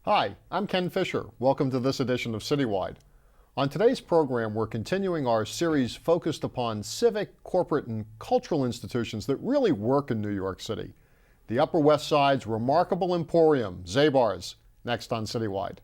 Hi, I'm Ken Fisher. Welcome to this edition of CityWide. On today's program, we're continuing our series focused upon civic, corporate, and cultural institutions that really work in New York City. The Upper West Side's remarkable emporium, Zabar's, next on CityWide.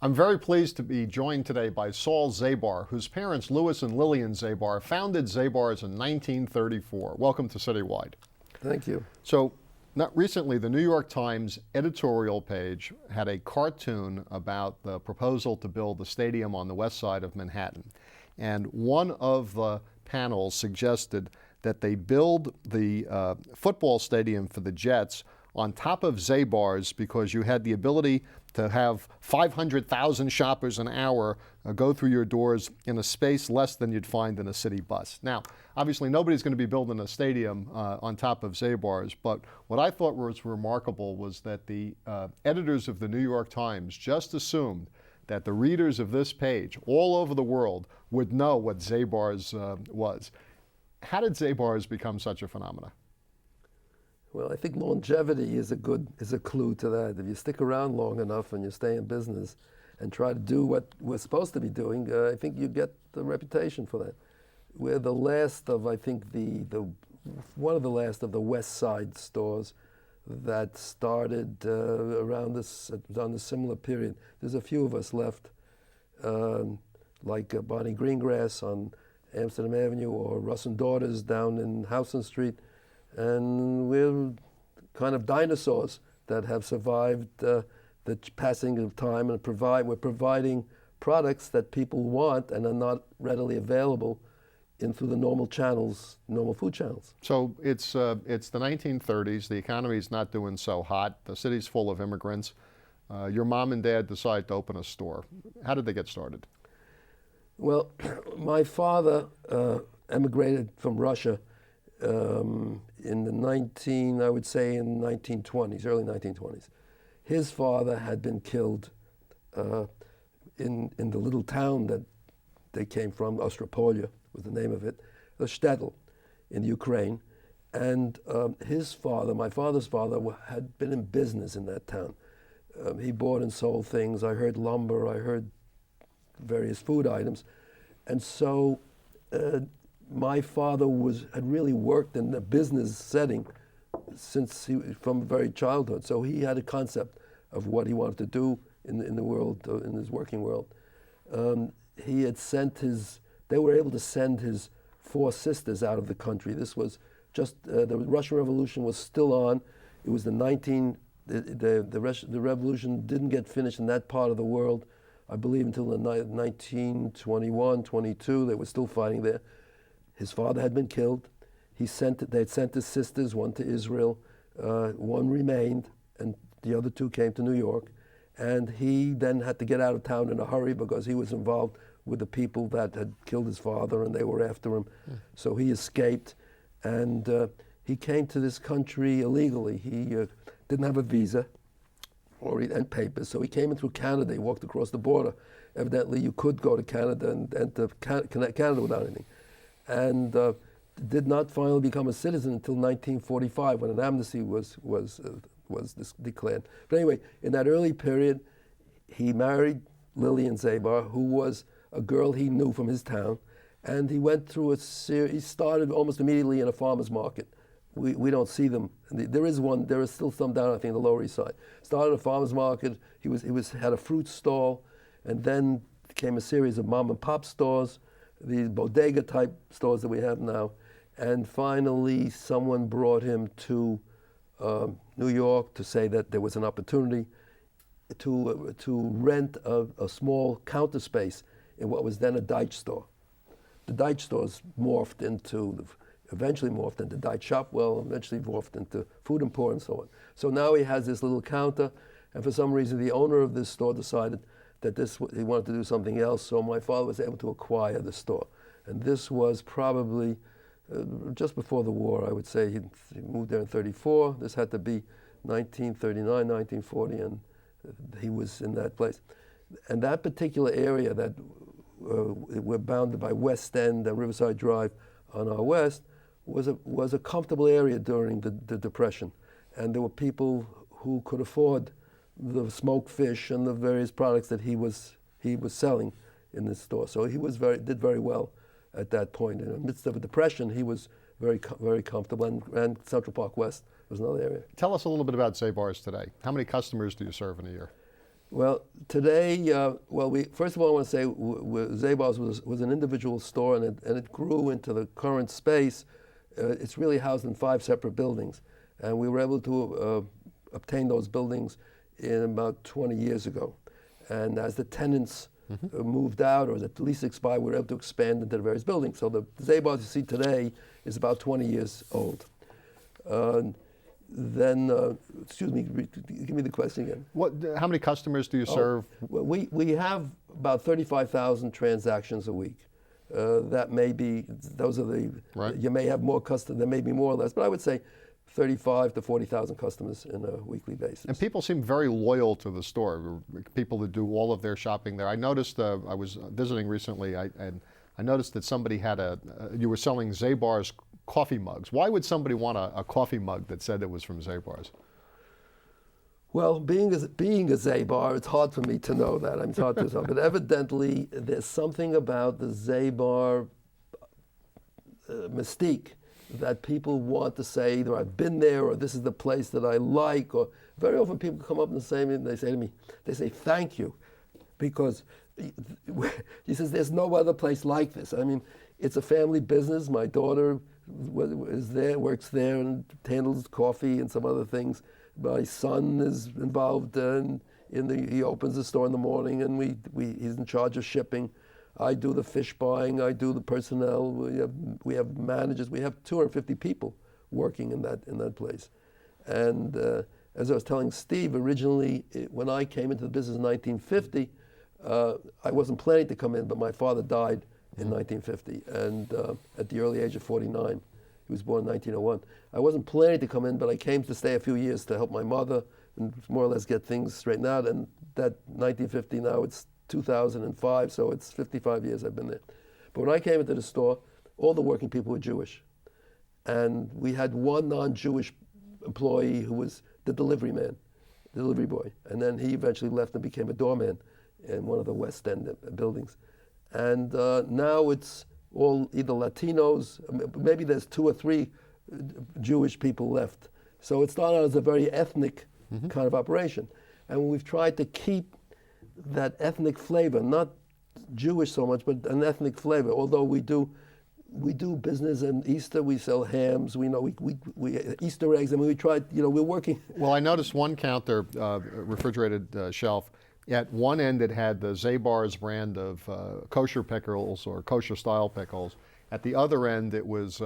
I'm very pleased to be joined today by Saul Zabar, whose parents, Louis and Lillian Zabar, founded Zabar's in 1934. Welcome to CityWide. Thank you. So, not recently, the New York Times editorial page had a cartoon about the proposal to build a stadium on the west side of Manhattan. And one of the panels suggested that they build the football stadium for the Jets on top of Zabar's because you had the ability to have 500,000 shoppers an hour go through your doors in a space less than you'd find in a city bus. Now, obviously nobody's going to be building a stadium on top of Zabar's, but what I thought was remarkable was that the editors of the New York Times just assumed that the readers of this page all over the world would know what Zabar's was. How did Zabar's become such a phenomenon? Well, I think longevity is a clue to that. If you stick around long enough and you stay in business and try to do what we're supposed to be doing, I think you get the reputation for that. We're the last of, I think, one of the last of the West Side stores that started around a similar period. There's a few of us left, like Bonnie Greengrass on Amsterdam Avenue or Russ and Daughters down in Houston Street. And we're kind of dinosaurs that have survived the passing of time, and we're providing products that people want and are not readily available through the normal channels, normal food channels. So it's the 1930s. The economy's not doing so hot. The city's full of immigrants. Your mom and dad decide to open a store. How did they get started? Well, my father emigrated from Russia in the 1920s, early 1920s. His father had been killed in the little town that they came from, Ostropolya was the name of it, the shtetl in Ukraine. And his father, my father's father, had been in business in that town. He bought and sold things. I heard lumber, I heard various food items. And so my father had really worked in the business setting from very childhood. So he had a concept of what he wanted to do in the world, in his working world. They were able to send his 4 sisters out of the country. This was just, the Russian Revolution was still on. It was the revolution didn't get finished in that part of the world, I believe, until the 1921, 22, they were still fighting there. His father had been killed. They had sent his sisters, one to Israel, one remained, and the other 2 came to New York. And he then had to get out of town in a hurry because he was involved with the people that had killed his father, and they were after him. So he escaped, and he came to this country illegally. He didn't have a visa and papers, so he came in through Canada. He walked across the border. Evidently, you could go to Canada and enter Canada without anything. And did not finally become a citizen until 1945 when an amnesty was declared. But anyway, in that early period, he married Lillian Zabar, who was a girl he knew from his town, and he went through he started almost immediately in a farmer's market. We don't see them. There is still some down, I think, the Lower East Side. Started a farmer's market. He had a fruit stall, and then came a series of mom and pop stores, these bodega type stores that we have now. And finally, someone brought him to New York to say that there was an opportunity to rent a small counter space in what was then a Deutsch store. The Deutsch stores eventually morphed into Deutsch Shopwell, eventually morphed into Food Emporium and so on. So now he has this little counter, and for some reason the owner of this store decided that he wanted to do something else, so my father was able to acquire the store. And this was probably just before the war, I would say. He moved there in 1934. This had to be 1939, 1940, and he was in that place. And that particular area that we're bounded by West End and Riverside Drive on our west was a comfortable area during the Depression. And there were people who could afford the smoked fish and the various products that he was selling in this store. So he did very well at that point. In the midst of a depression, he was very comfortable, and Central Park West was another area. Tell us a little bit about Zabar's today. How many customers do you serve in a year? Well, today, first of all, I want to say Zabar's was an individual store, and it grew into the current space. It's really housed in 5 separate buildings, and we were able to obtain those buildings in about 20 years ago. And as the tenants moved out, or the lease expired, we were able to expand into the various buildings. So the Zabar's you see today is about 20 years old. Excuse me, give me the question again. How many customers do you serve? We have about 35,000 transactions a week. That may be, those are the, right. You may have more customers, there may be more or less, but I would say 35 to 40,000 customers on a weekly basis. And people seem very loyal to the store, people that do all of their shopping there. I noticed, I was visiting recently, and I noticed that somebody had you were selling Zabar's coffee mugs. Why would somebody want a coffee mug that said it was from Zabar's? Well, being a Zabar, it's hard for me to know that. It's hard to know. But evidently, there's something about the Zabar mystique that people want to say either I've been there or this is the place that I like. Or very often people come up and they say to me, they say thank you, because he says there's no other place like this. I mean, it's a family business. My daughter works there and handles coffee and some other things. My son is involved he opens the store in the morning, and he's in charge of shipping. I do the fish buying, I do the personnel. We have managers. We have 250 people working in that place. And as I was telling Steve, originally when I came into the business in 1950, I wasn't planning to come in, but my father died in 1950, and at the early age of 49. He was born in 1901. I wasn't planning to come in, but I came to stay a few years to help my mother and more or less get things straightened out. And that 1950, now it's 2005, so it's 55 years I've been there. But when I came into the store, all the working people were Jewish. And we had one non-Jewish employee who was the delivery boy. And then he eventually left and became a doorman in one of the West End buildings. And now it's all either Latinos, maybe there's 2 or 3 Jewish people left. So it started out as a very ethnic kind of operation. And we've tried to keep that ethnic flavor, not Jewish so much, but an ethnic flavor. Although we do business, and Easter we sell hams, we Easter eggs, and we tried, we're working. Well, I noticed one counter, refrigerated shelf. At one end it had the Zabar's brand of kosher pickles or kosher style pickles. At the other end it was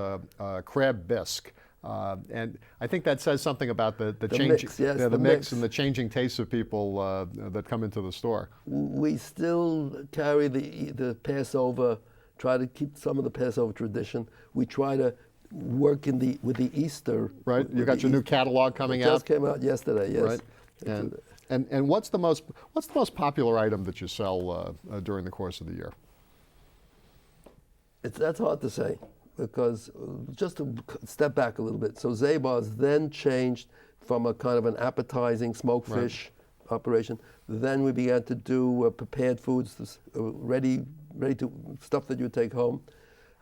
crab bisque. And I think that says something about the change, mix, yes, the the mix and the changing tastes of people that come into the store. We still carry the Passover, try to keep some of the Passover tradition. We try to work with the Easter. Right, you got your new catalog coming out? It just came out yesterday, yes. Right. And what's the most popular item that you sell during the course of the year? That's hard to say, because just to step back a little bit. So Zabar's then changed from a kind of an appetizing smoked fish operation. Then we began to do prepared foods, ready to stuff that you take home,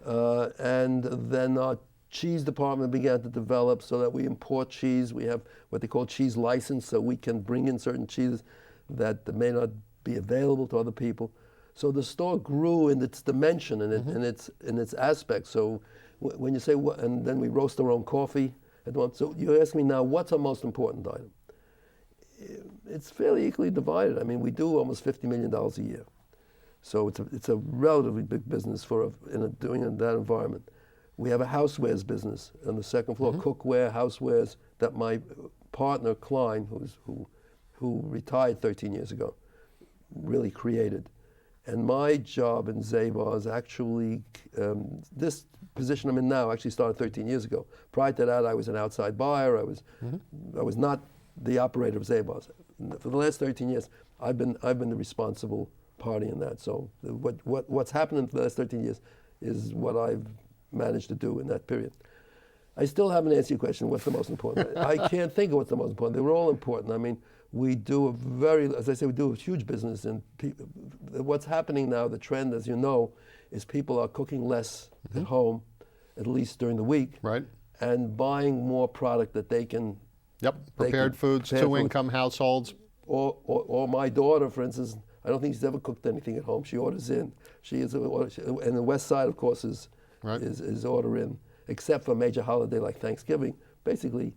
and then our cheese department began to develop so that we import cheese. We have what they call cheese license, so we can bring in certain cheeses that may not be available to other people. So the store grew in its dimension and in its aspect. So when you say and then we roast our own coffee, So you ask me now, what's our most important item? It's fairly equally divided. I mean, we do almost $50 million a year. So it's a relatively big business doing in that environment. We have a housewares business on the second floor, cookware, housewares, that my partner, Klein, who retired 13 years ago, really created. And my job in Zabar is actually, this position I'm in now actually started 13 years ago. Prior to that, I was an outside buyer. I was not the operator of Zabar. For the last 13 years, I've been the responsible party in that. So what's happened in the last 13 years is what I've managed to do in that period. I still haven't answered your question, what's the most important? I can't think of what's the most important. They were all important. I mean, we do as I say, we do a huge business, and what's happening now, the trend, as you know, is people are cooking less at home, at least during the week, right, and buying more product that they can. Yep, prepared foods, two-income households. Or my daughter, for instance, I don't think she's ever cooked anything at home. She orders in. And the West Side, of course, is order in, except for a major holiday like Thanksgiving. Basically,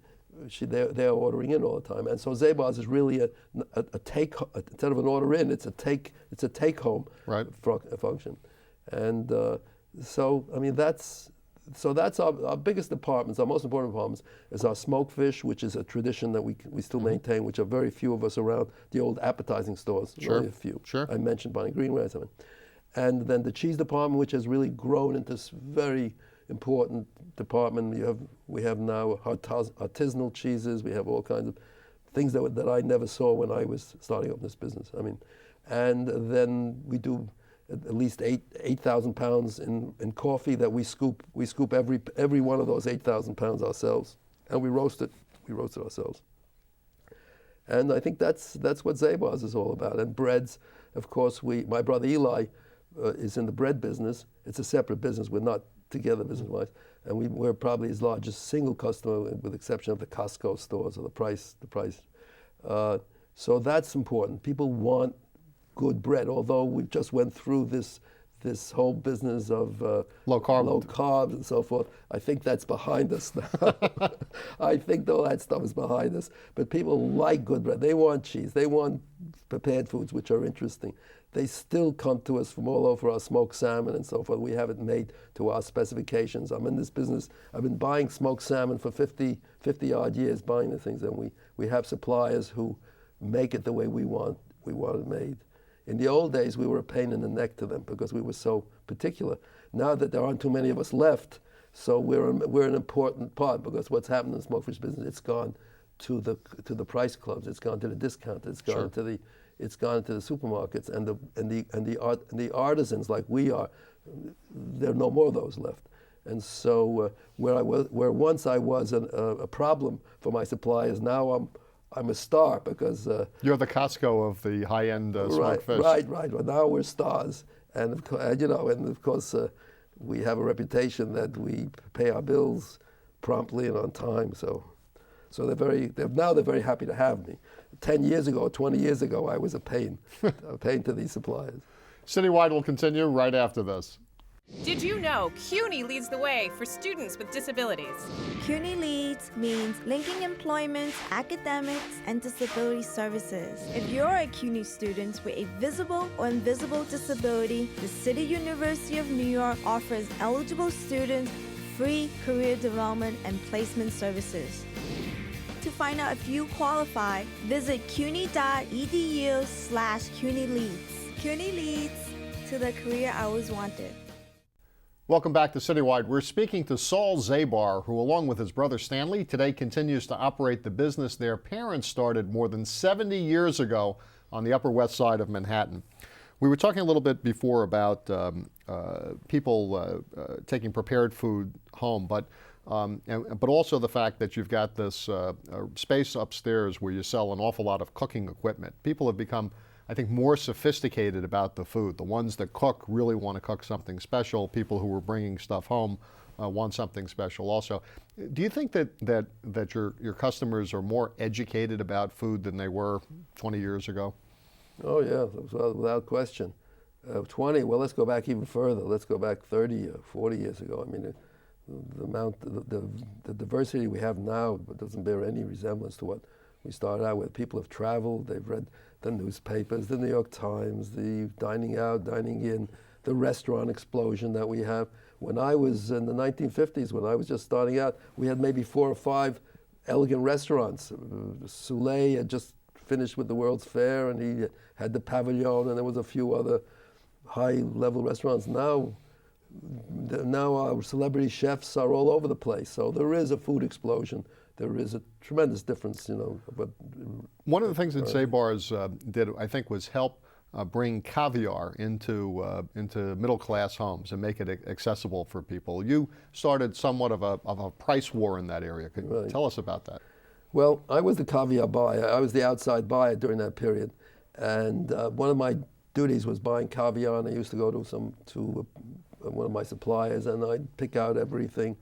they're ordering in all the time. And so Zabar's is really a take, instead of an order in, it's a take home function. And so I mean that's our biggest departments. Our most important departments is our smoked fish, which is a tradition that we still maintain, which are very few of us around. The old appetizing stores, only a few. Sure. I mentioned Bonnie Greenway. And then the cheese department, which has really grown into this very important department. We have now artisanal cheeses. We have all kinds of things that I never saw when I was starting up this business. I mean, and then we do at least 8,000 pounds in coffee that we scoop. We scoop every one of those 8,000 pounds ourselves, and we roast it. We roast it ourselves. And I think that's what Zabar's is all about. And breads, of course, my brother Eli is in the bread business. It's a separate business. We're not together business-wise. And we're probably his largest single customer, with the exception of the Costco stores or the price. So that's important. People want good bread, although we just went through this whole business of low carbs and so forth. I think that's behind us now. I think all that stuff is behind us. But people like good bread. They want cheese. They want prepared foods, which are interesting. They still come to us from all over our smoked salmon and so forth. We have it made to our specifications. I'm in this business. I've been buying smoked salmon for 50 odd years, buying the things, and we have suppliers who make it the way we want it made. In the old days, we were a pain in the neck to them because we were so particular. Now that there aren't too many of us left, so we're an important part, because what's happened in the smoked fish business, it's gone to the price clubs, it's gone to the discounters, it's gone to the supermarkets, and the artisans like we are. There are no more of those left. And so where once I was a problem for my suppliers, now I'm a star, because you're the Costco of the high-end smoked fish. Right. Well, now we're stars, and of course we have a reputation that we pay our bills promptly and on time. So they're very happy to have me. 10 years ago, 20 years ago, I was a pain to these suppliers. CityWide will continue right after this. Did you know CUNY leads the way for students with disabilities? CUNY Leads means linking employment, academics, and disability services. If you're a CUNY student with a visible or invisible disability, the City University of New York offers eligible students free career development and placement services. To find out if you qualify, visit cuny.edu/CUNYLeads. CUNY Leads, to the career I always wanted. Welcome back to CityWide. We're speaking to Saul Zabar, who, along with his brother Stanley, today continues to operate the business their parents started more than 70 years ago on the Upper West Side of Manhattan. We were talking a little bit before about people taking prepared food home, but also the fact that you've got this space upstairs where you sell an awful lot of cooking equipment. People have become, I think, more sophisticated about the food. The ones that cook really want to cook something special. People who are bringing stuff home want something special also. Do you think that your customers are more educated about food than they were 20 years ago? Oh yeah, without question. 20, well, let's go back even further. Let's go back 30 or 40 years ago. I mean, the amount, the diversity we have now doesn't bear any resemblance to what we started out with. People have traveled, they've read the newspapers, the New York Times, the dining out, dining in, the restaurant explosion that we have. When I was in the 1950s, when I was just starting out, we had maybe 4 or 5 elegant restaurants. Soule had just finished with the World's Fair, and he had the Pavilion, and there was a few other high-level restaurants. Now our celebrity chefs are all over the place. So there is a food explosion. There is a tremendous difference, But one of the things that Zabar's did, I think, was help bring caviar into middle-class homes and make it accessible for people. You started somewhat of a price war in that area. Could you tell us about that? Well, I was the caviar buyer. I was the outside buyer during that period, and one of my duties was buying caviar. And I used to go to one of my suppliers, and I'd pick out everything,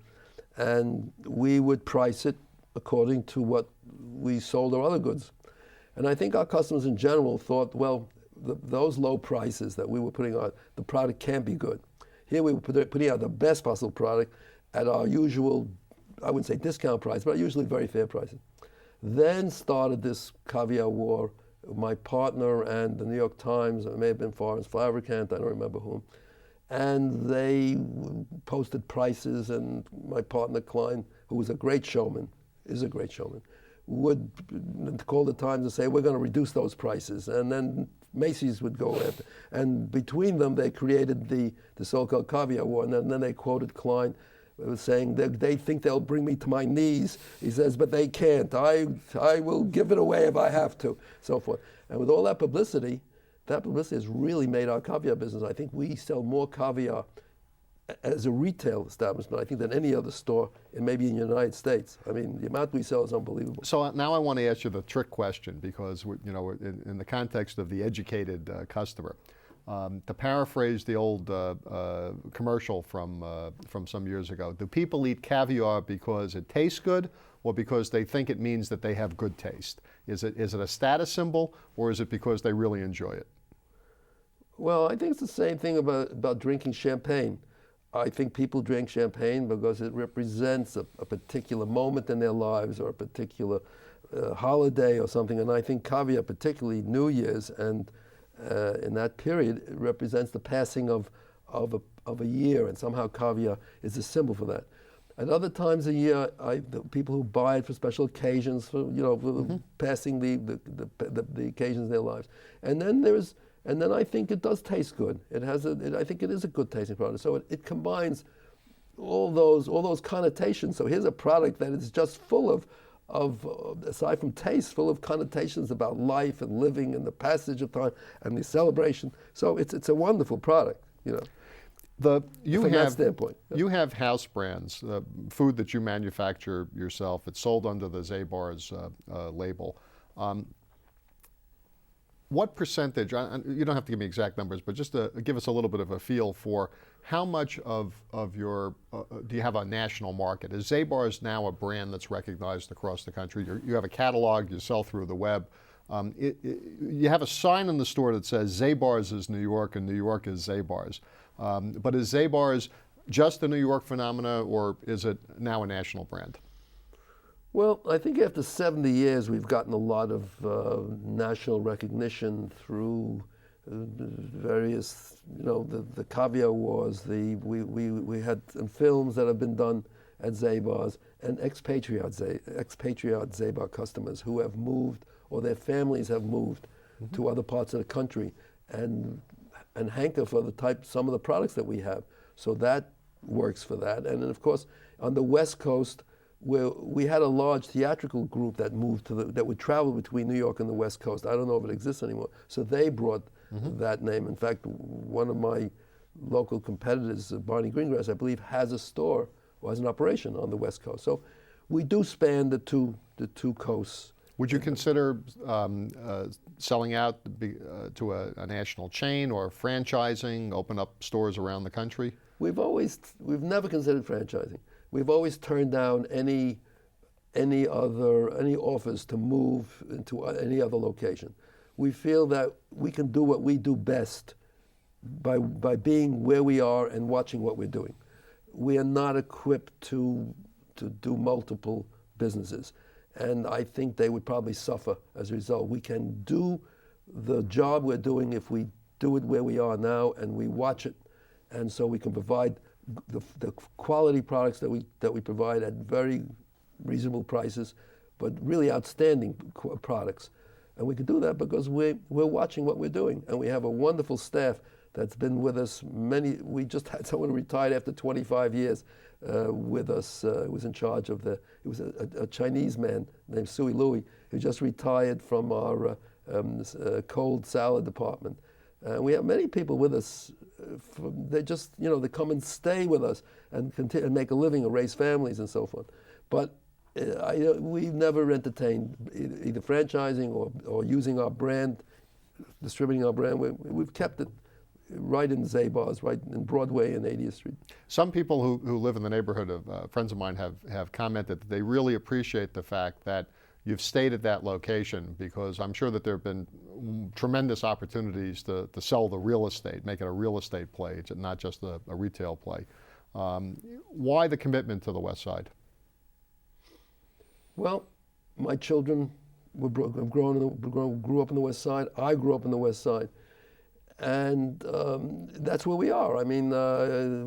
and we would price it according to what we sold our other goods. And I think our customers in general thought, well, those low prices that we were putting on, the product can't be good. Here we were putting out the best possible product at our usual, I wouldn't say discount price, but usually very fair prices. Then started this caviar war. My partner and the New York Times, it may have been Florence Fabricant, I don't remember whom, and they posted prices, and my partner Klein, who was a great showman, is a great showman, would call the Times and say, we're going to reduce those prices. And then Macy's would go after. And between them, they created the so-called caviar war. And then they quoted Klein saying, they think they'll bring me to my knees. He says, but they can't. I will give it away if I have to, so forth. And with all that publicity has really made our caviar business. I think we sell more caviar as a retail establishment, I think, than any other store, and maybe in the United States. I mean, the amount we sell is unbelievable. So now I want to ask you the trick question, because in the context of the educated customer, to paraphrase the old commercial from some years ago, do people eat caviar because it tastes good, or because they think it means that they have good taste? Is it a status symbol, or is it because they really enjoy it? Well, I think it's the same thing about drinking champagne. I think people drink champagne because it represents a particular moment in their lives, or a particular holiday or something. And I think caviar, particularly New Year's, and in that period, it represents the passing of a year, and somehow caviar is a symbol for that. At other times a year, the people who buy it for special occasions, for passing the occasions in their lives, and then I think it does taste good. I think it is a good tasting product. So it combines all those connotations. So here's a product that is just full of aside from taste, full of connotations about life and living and the passage of time and the celebration. So it's a wonderful product, From that standpoint. You have house brands, food that you manufacture yourself. It's sold under the Zabar's label. What percentage, you don't have to give me exact numbers, but just to give us a little bit of a feel for how much of your, do you have a national market? Is Zabar's now a brand that's recognized across the country? You have a catalog, you sell through the web. You have a sign in the store that says Zabar's is New York and New York is Zabar's. But is Zabar's just a New York phenomena, or is it now a national brand? Well, I think after 70 years, we've gotten a lot of national recognition through various, the caviar wars. We had films that have been done at Zabar's, and expatriate Zabar customers who have moved, or their families have moved to other parts of the country, and hanker for some of the products that we have. So that works for that. And then, of course, on the West Coast, where we had a large theatrical group that moved that would travel between New York and the West Coast. I don't know if it exists anymore. So they brought that name. In fact, one of my local competitors, Barney Greengrass, I believe, has a store or has an operation on the West Coast. So we do span the two coasts. Would you consider selling out to a national chain, or franchising, open up stores around the country? We've never considered franchising. We've always turned down any offers to move into any other location. We feel that we can do what we do best by being where we are and watching what we're doing. we are not equipped to do multiple businesses. And I think they would probably suffer as a result. We can do the job we're doing if we do it where we are now and we watch it. And so we can provide the quality products that we provide at very reasonable prices, but really outstanding products. And we can do that because we're watching what we're doing. And we have a wonderful staff that's been with us we just had someone who retired after 25 years with us, who was in charge of it was a Chinese man named Sui Louis, who just retired from our cold salad department. We have many people with us. They just, they come and stay with us and continue and make a living and raise families and so forth. But we've never entertained either franchising or using our brand, distributing our brand. We've kept it right in Zabar's, right in Broadway and 80th Street. Some people who live in the neighborhood of friends of mine have commented that they really appreciate the fact that you've stayed at that location, because I'm sure that there have been tremendous opportunities to sell the real estate, make it a real estate play, not just a retail play. Why the commitment to the West Side? Well, my children grew up in the West Side. I grew up in the West Side. And that's where we are. I mean,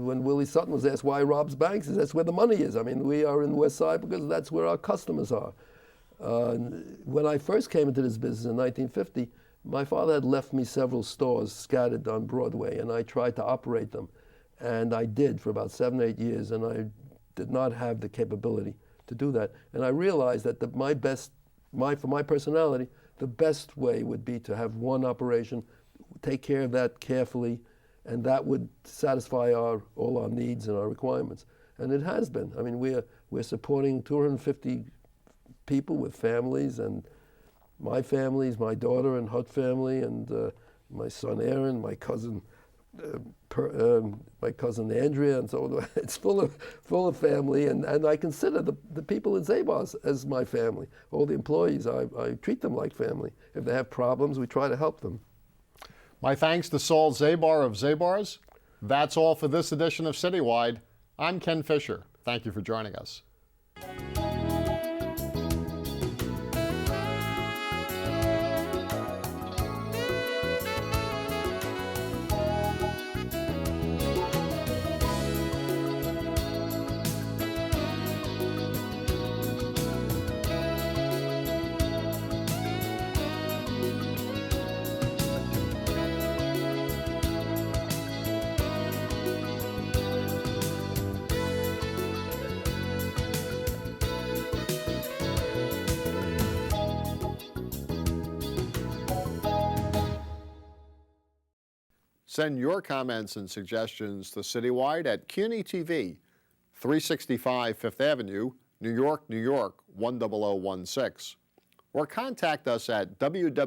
when Willie Sutton was asked why Rob's Banks, that's where the money is. I mean, we are in the West Side because that's where our customers are. When I first came into this business in 1950, my father had left me several stores scattered on Broadway, and I tried to operate them. And I did for about 7 or 8 years, and I did not have the capability to do that. And I realized that for my personality, the best way would be to have one operation, take care of that carefully, and that would satisfy all our needs and our requirements. And it has been. I mean, we're supporting 250 people with families, and my families, my daughter and her family, and my son Aaron, my cousin Andrea, and so on. It's full of family, and I consider the people at Zabar's as my family. All the employees, I treat them like family. If they have problems, we try to help them. My thanks to Saul Zabar of Zabar's. That's all for this edition of CityWide. I'm Ken Fisher. Thank you for joining us. Send your comments and suggestions to CityWide at CUNY TV, 365 Fifth Avenue, New York, New York, 10016. Or contact us at www.cuny.tv.